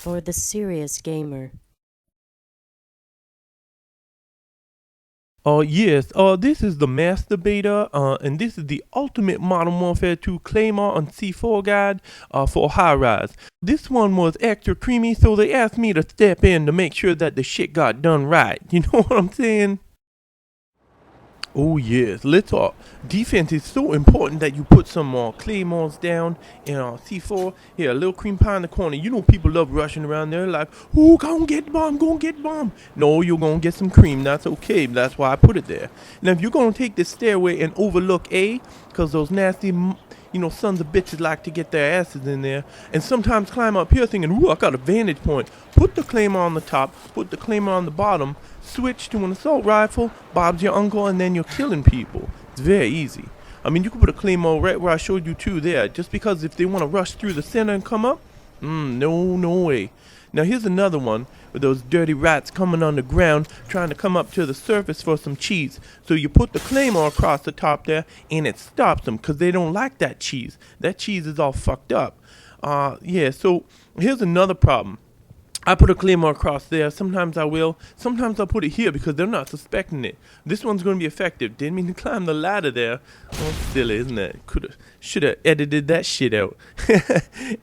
for the serious gamer. Yes, this is the Master Beta, and this is the Ultimate Modern Warfare 2 Claymore on C4 guide, for Highrise. This one was extra creamy, so they asked me to step in to make sure that the shit got done right. You know what I'm saying? Oh yes, let's talk. Defense is so important that you put some more claymores down in C4. Here, a little cream pie in the corner. You know people love rushing around there like, oh, go get bomb, go get bomb. No, you're gonna get some cream. That's okay. That's why I put it there. Now, if you're gonna take this stairway and overlook A, because those nasty, sons of bitches like to get their asses in there, and sometimes climb up here thinking, ooh, I got a vantage point. Put the claymore on the top, put the claymore on the bottom, switch to an assault rifle, Bob's your uncle, and then you're killing people. It's very easy. I mean, you can put a claymore right where I showed you two there, just because if they want to rush through the center and come up, no way. Now here's another one with those dirty rats coming on the ground trying to come up to the surface for some cheese. So you put the claymore across the top there and it stops them because they don't like that cheese. That cheese is all fucked up. Yeah, so here's another problem. I put a claymore across there. Sometimes I will. Sometimes I'll put it here because they're not suspecting it. This one's going to be effective. Didn't mean to climb the ladder there. Oh, silly, isn't it? Should have edited that shit out.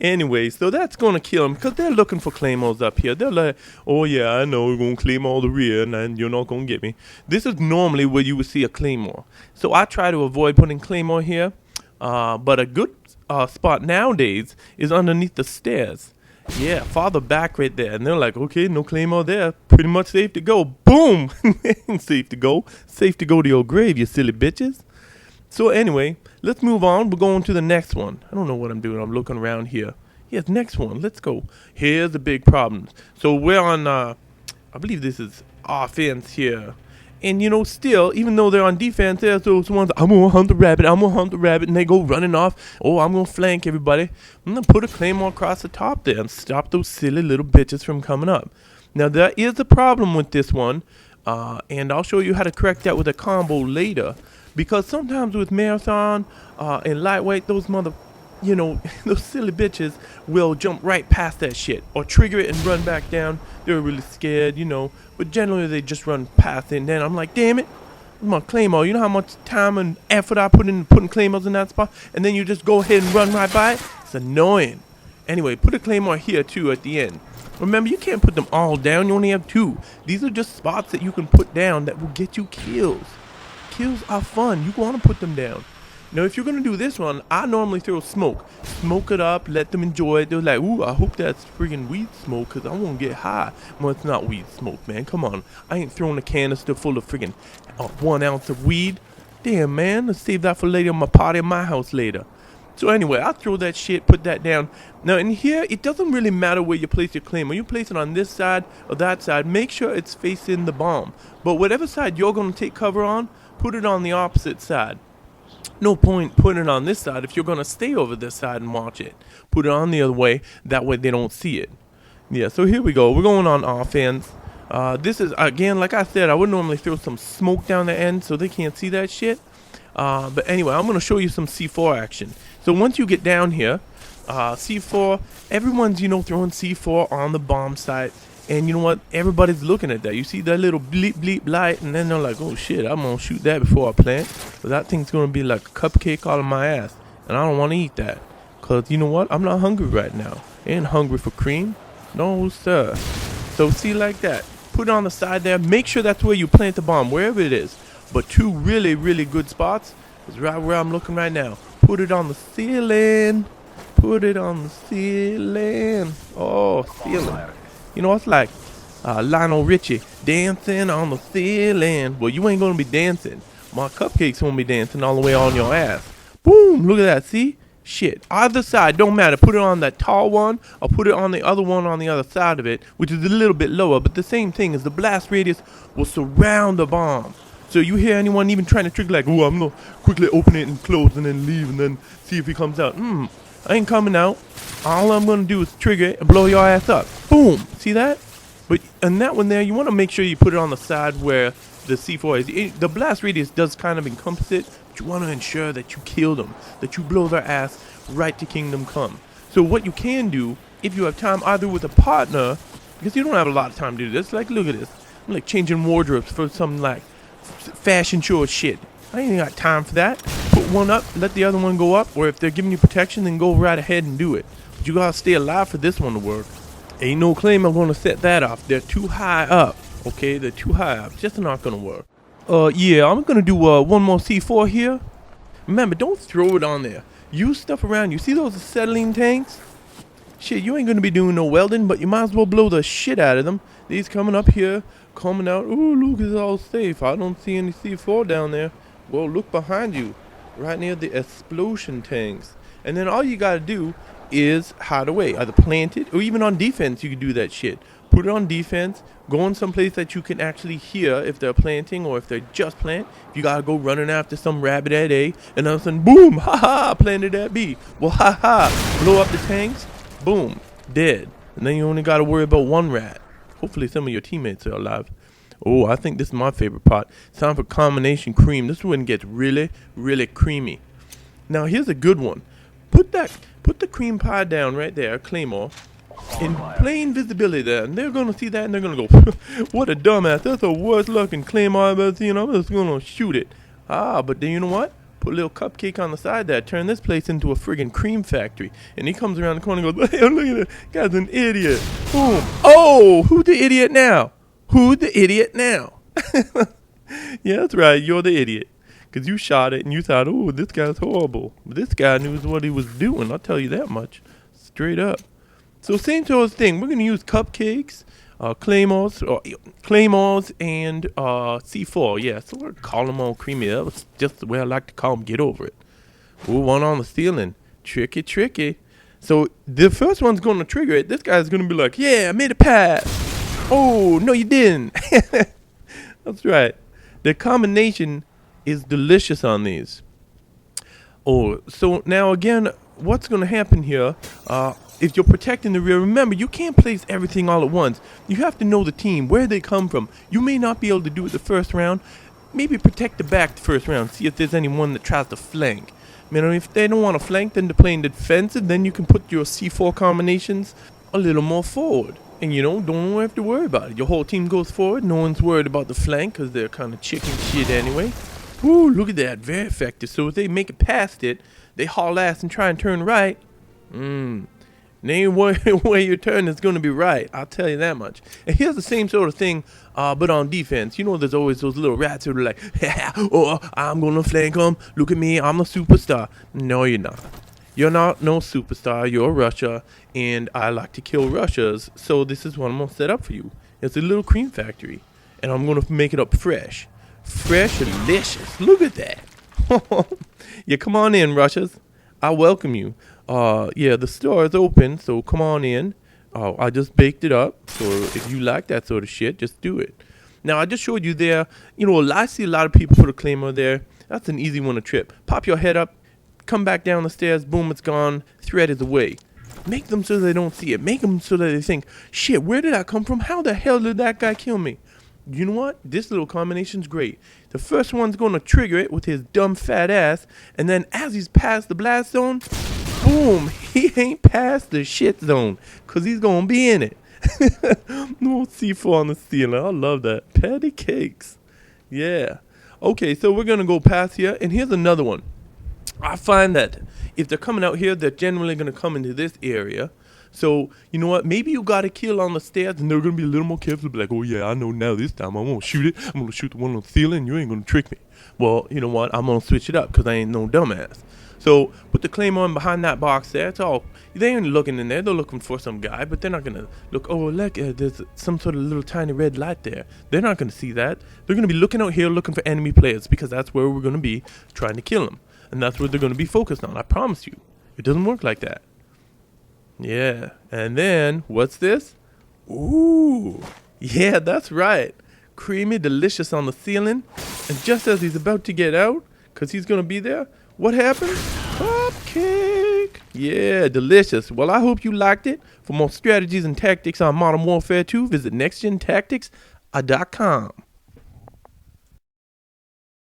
Anyway, so that's going to kill them because they're looking for claymores up here. They're like, oh yeah, I know, we're going to claim all the rear and you're not going to get me. This is normally where you would see a claymore. So I try to avoid putting claymore here. But a good spot nowadays is underneath the stairs. Yeah, farther back right there. And they're like, okay, no claymore there. Pretty much safe to go. Boom! Safe to go. Safe to go to your grave, you silly bitches. So anyway, let's move on. We're going to the next one. I don't know what I'm doing. I'm looking around here. Yes, next one. Let's go. Here's the big problem. So we're on, I believe this is offense here. And still, even though they're on defense, there's those ones, I'm gonna hunt the rabbit, and they go running off. Oh, I'm gonna flank everybody. I'm gonna put a claymore across the top there and stop those silly little bitches from coming up. Now, there is a problem with this one, and I'll show you how to correct that with a combo later. Because sometimes with marathon and lightweight, those those silly bitches will jump right past that shit or trigger it and run back down. They're really scared, but generally they just run past it. And then I'm like, damn it, my claymore. You know how much time and effort I put in putting claymores in that spot? And then you just go ahead and run right by it? It's annoying. Anyway, put a claymore here too at the end. Remember, you can't put them all down. You only have two. These are just spots that you can put down that will get you kills. Kills are fun. You want to put them down. Now, if you're going to do this one, I normally throw smoke. Smoke it up, let them enjoy it. They're like, ooh, I hope that's friggin' weed smoke because I won't get high. Well, it's not weed smoke, man. Come on. I ain't throwing a canister full of friggin' 1 ounce of weed. Damn, man. Let's save that for later on my party at my house later. So anyway, I'll throw that shit, put that down. Now, in here, it doesn't really matter where you place your claymore. You place it on this side or that side. Make sure it's facing the bomb. But whatever side you're going to take cover on, put it on the opposite side. No point putting it on this side if you're going to stay over this side and watch it. Put it on the other way. That way they don't see it. Yeah, so here we go. We're going on offense. This is, again, like I said, I would normally throw some smoke down the end so they can't see that shit. But anyway, I'm going to show you some C4 action. So once you get down here, C4, everyone's, throwing C4 on the bomb site. And you know what? Everybody's looking at that. You see that little bleep bleep light, and then they're like, oh shit, I'm going to shoot that before I plant. But that thing's going to be like a cupcake all in my ass. And I don't want to eat that. Because you know what? I'm not hungry right now. I ain't hungry for cream. No, sir. So see, like that. Put it on the side there. Make sure that's where you plant the bomb, wherever it is. But two really, really good spots is right where I'm looking right now. Put it on the ceiling. Put it on the ceiling. Oh, ceiling. You know, it's like Lionel Richie dancing on the ceiling. Well, you ain't going to be dancing. My cupcakes won't be dancing all the way on your ass. Boom, look at that, see? Shit, either side, don't matter. Put it on that tall one or put it on the other one on the other side of it, which is a little bit lower. But the same thing is the blast radius will surround the bomb. So you hear anyone even trying to trigger like, oh, I'm going to quickly open it and close and then leave and then see if he comes out. I ain't coming out. All I'm going to do is trigger it and blow your ass up. Boom. See that? But in that one there, you want to make sure you put it on the side where the C4 is. The blast radius does kind of encompass it, but you want to ensure that you kill them, that you blow their ass right to kingdom come. So what you can do if you have time, either with a partner, because you don't have a lot of time to do this. Like, look at this. I'm like changing wardrobes for some like fashion show shit. I ain't got time for that. Put one up, let the other one go up, or if they're giving you protection, then go right ahead and do it. But you gotta stay alive for this one to work. Ain't no claim I'm gonna set that off. They're too high up. Okay, they're too high up. Just not gonna work. Yeah, I'm gonna do one more C4 here. Remember, don't throw it on there. Use stuff around you. See those acetylene tanks? Shit, you ain't gonna be doing no welding, but you might as well blow the shit out of them. These coming up here, coming out. Ooh, look, it's all safe. I don't see any C4 down there. Well, look behind you, right near the explosion tanks. And then all you gotta do is hide away. Either plant it, or even on defense, you can do that shit. Put it on defense, go in some place that you can actually hear if they're planting or if they're just plant. If you gotta go running after some rabbit at A, and all of a sudden, boom, haha, planted at B. Well, haha, blow up the tanks, boom, dead. And then you only gotta worry about one rat. Hopefully some of your teammates are alive. Oh, I think this is my favorite part. It's time for combination cream. This one gets really, really creamy. Now here's a good one. Put the cream pie down right there, Claymore, in plain visibility there, and they're gonna see that and they're gonna go, what a dumbass, that's the worst looking Claymore I've ever seen, I'm just gonna shoot it. But then you know what? Put a little cupcake on the side there, turn this place into a friggin' cream factory. And he comes around the corner and goes, hey, look at that, guy's an idiot. Boom. Oh, who's the idiot now? Who's the idiot now? Yeah, that's right, you're the idiot. Because you shot it and you thought, oh, this guy's horrible. But this guy knew what he was doing, I'll tell you that much. Straight up. So same sort of thing. We're going to use cupcakes, claymores, and C4. Yeah, so we're calling them all creamy. That was just the way I like to call them. Get over it. Ooh, one on the ceiling. Tricky, tricky. So the first one's going to trigger it. This guy's going to be like, yeah, I made a pass. Oh, no, you didn't. That's right. The combination is delicious on these. Oh, so now again, what's going to happen here, if you're protecting the rear, remember, you can't place everything all at once. You have to know the team, where they come from. You may not be able to do it the first round. Maybe protect the back the first round. See if there's anyone that tries to flank. You know, if they don't want to flank, then they're playing defensive. Then you can put your C4 combinations a little more forward. And, you know, don't have to worry about it. Your whole team goes forward. No one's worried about the flank because they're kind of chicken shit anyway. Ooh, look at that. Very effective. So if they make it past it, they haul ass and try and turn right. There ain't where your turn is going to be right. I'll tell you that much. And here's the same sort of thing, but on defense. You know, there's always those little rats who are like, oh, I'm going to flank them. Look at me. I'm a superstar. No, you're not. You're not no superstar. You're Russia, and I like to kill Russias. So this is what I'm going to set up for you. It's a little cream factory, and I'm going to make it up fresh. Fresh and delicious. Look at that. Yeah, come on in, Russias. I welcome you. Yeah, the store is open, so come on in. I just baked it up, so if you like that sort of shit, just do it. Now, I just showed you there, you know, I see a lot of people put a Claymore there. That's an easy one to trip. Pop your head up, come back down the stairs, boom, it's gone, threat is away. Make them so they don't see it. Make them so that they think, shit, where did I come from? How the hell did that guy kill me? You know what? This little combination's great. The first one's going to trigger it with his dumb fat ass, and then as he's past the blast zone, boom, he ain't past the shit zone, because he's going to be in it. No C4 on the ceiling. I love that. Patty cakes. Yeah. Okay, so we're going to go past here, and here's another one. I find that if they're coming out here, they're generally going to come into this area. So, you know what? Maybe you got a kill on the stairs, and they're going to be a little more careful. Be like, oh, yeah, I know now this time. I'm going to shoot it. I'm going to shoot the one on the ceiling. You ain't going to trick me. Well, you know what? I'm going to switch it up because I ain't no dumbass. So, put the Claymore in behind that box there. It's all. They ain't looking in there. They're looking for some guy, but they're not going to look. Oh, look, there's some sort of little tiny red light there. They're not going to see that. They're going to be looking out here looking for enemy players because that's where we're going to be trying to kill them. And that's what they're going to be focused on. I promise you. It doesn't work like that. Yeah. And then, what's this? Ooh. Yeah, that's right. Creamy, delicious on the ceiling. And just as he's about to get out, because he's going to be there, what happens? Cupcake. Yeah, delicious. Well, I hope you liked it. For more strategies and tactics on Modern Warfare 2, visit NextGenTactics.com.